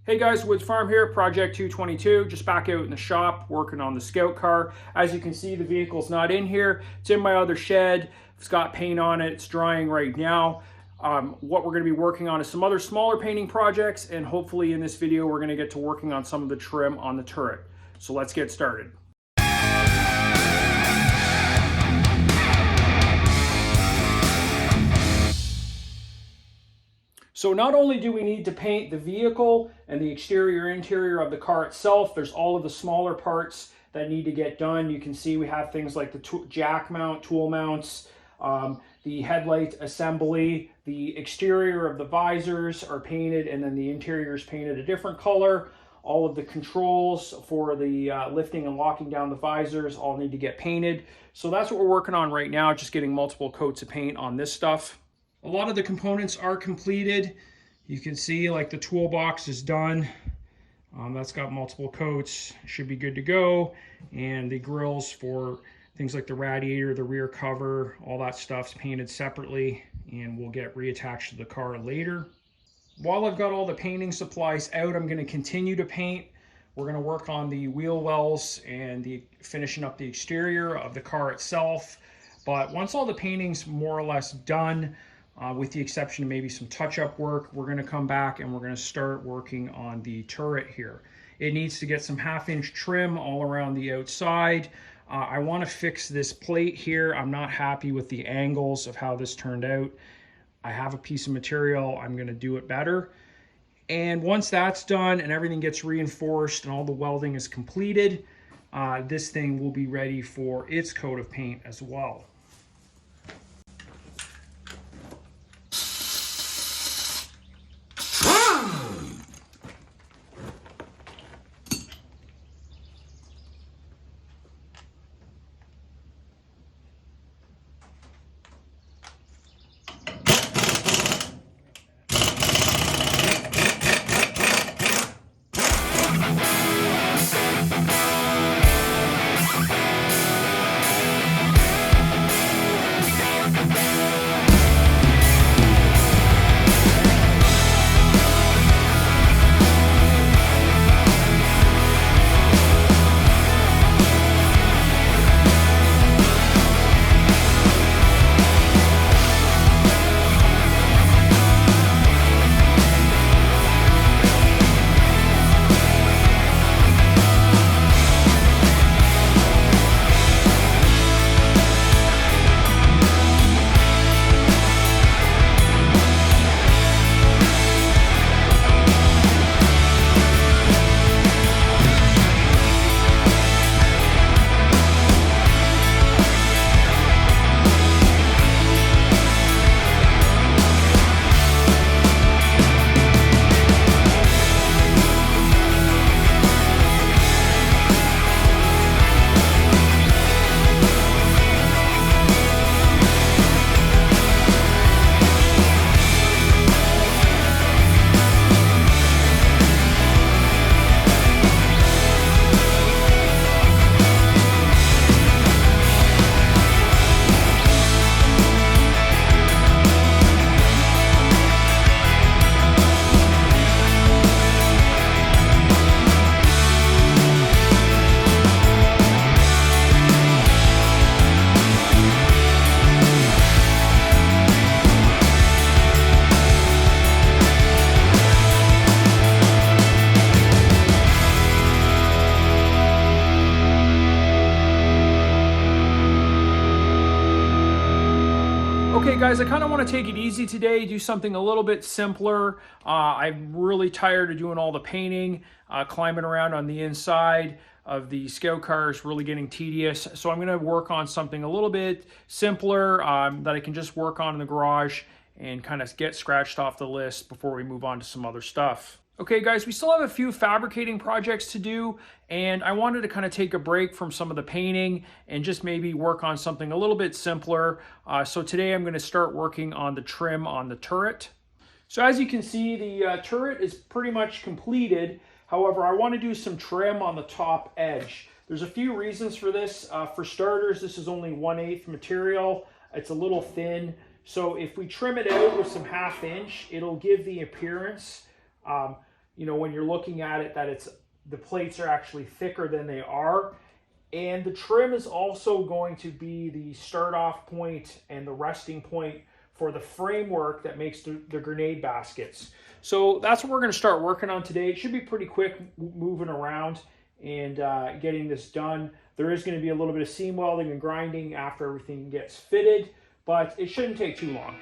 Hey guys, Woods Farm here, Project 222, just back out in the shop working on the Scout Car. As you can see, the vehicle's not in here. It's in my other shed. It's got paint on it. It's drying right now. What we're going to be working on is some other smaller painting projects, and hopefully in this video we're going to get to working on some of the trim on the turret. So let's get started. So not only do we need to paint the vehicle and the exterior interior of the car itself, there's all of the smaller parts that need to get done. You can see we have things like the jack mount, tool mounts, the headlight assembly, the exterior of the visors are painted, and then the interior is painted a different color. All of the controls for the lifting and locking down the visors all need to get painted. So that's what we're working on right now, just getting multiple coats of paint on this stuff. A lot of the components are completed. You can see like the toolbox is done. That's got multiple coats, should be good to go. And the grills for things like the radiator, the rear cover, all that stuff's painted separately and will get reattached to the car later. While I've got all the painting supplies out, I'm going to continue to paint. We're going to work on the wheel wells and finishing up the exterior of the car itself. But once all the painting's more or less done, with the exception of maybe some touch-up work, we're going to come back and we're going to start working on the turret here. It needs to get some half-inch trim all around the outside. I want to fix this plate here. I'm not happy with the angles of how this turned out. I have a piece of material. I'm going to do it better. And once that's done and everything gets reinforced and all the welding is completed, this thing will be ready for its coat of paint as well. Okay guys, I kind of want to take it easy today, do something a little bit simpler. I'm really tired of doing all the painting, climbing around on the inside of the Scout Car is really getting tedious. So I'm going to work on something a little bit simpler that I can just work on in the garage and kind of get scratched off the list before we move on to some other stuff. Okay guys, we still have a few fabricating projects to do, and I wanted to kind of take a break from some of the painting and just maybe work on something a little bit simpler. So today I'm going to start working on the trim on the turret. So as you can see, the turret is pretty much completed. However, I want to do some trim on the top edge. There's a few reasons for this. For starters, this is only 1/8 material. It's a little thin. So if we trim it out with some 1/2 inch, it'll give the appearance you know, when you're looking at it, that the plates are actually thicker than they are. And the trim is also going to be the start off point and the resting point for the framework that makes the grenade baskets. So that's what we're going to start working on today. It should be pretty quick moving around and getting this done. There is going to be a little bit of seam welding and grinding after everything gets fitted, but it shouldn't take too long.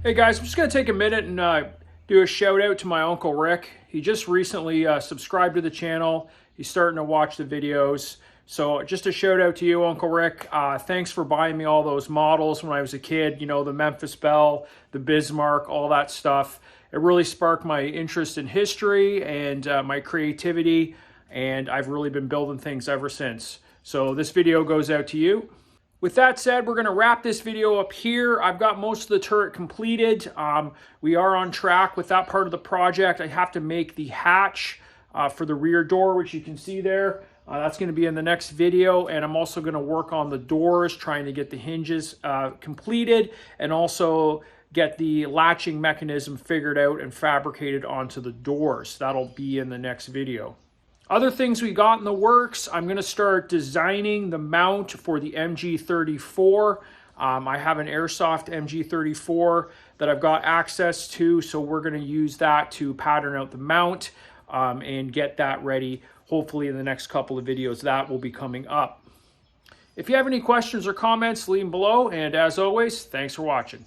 Hey guys, I'm just going to take a minute and do a shout out to my Uncle Rick. He just recently subscribed to the channel. He's starting to watch the videos. So just a shout out to you, Uncle Rick. Thanks for buying me all those models when I was a kid. You know, the Memphis Belle, the Bismarck, all that stuff. It really sparked my interest in history and my creativity. And I've really been building things ever since. So this video goes out to you. With that said, we're going to wrap this video up here. I've got most of the turret completed. We are on track with that part of the project. I have to make the hatch for the rear door, which you can see there. That's going to be in the next video, and I'm also going to work on the doors, trying to get the hinges completed, and also get the latching mechanism figured out and fabricated onto the doors. That'll be in the next video. Other things we got in the works, I'm going to start designing the mount for the MG34. I have an airsoft MG34 that I've got access to, so we're going to use that to pattern out the mount and get that ready. Hopefully in the next couple of videos that will be coming up. If you have any questions or comments, leave them below, and as always, thanks for watching.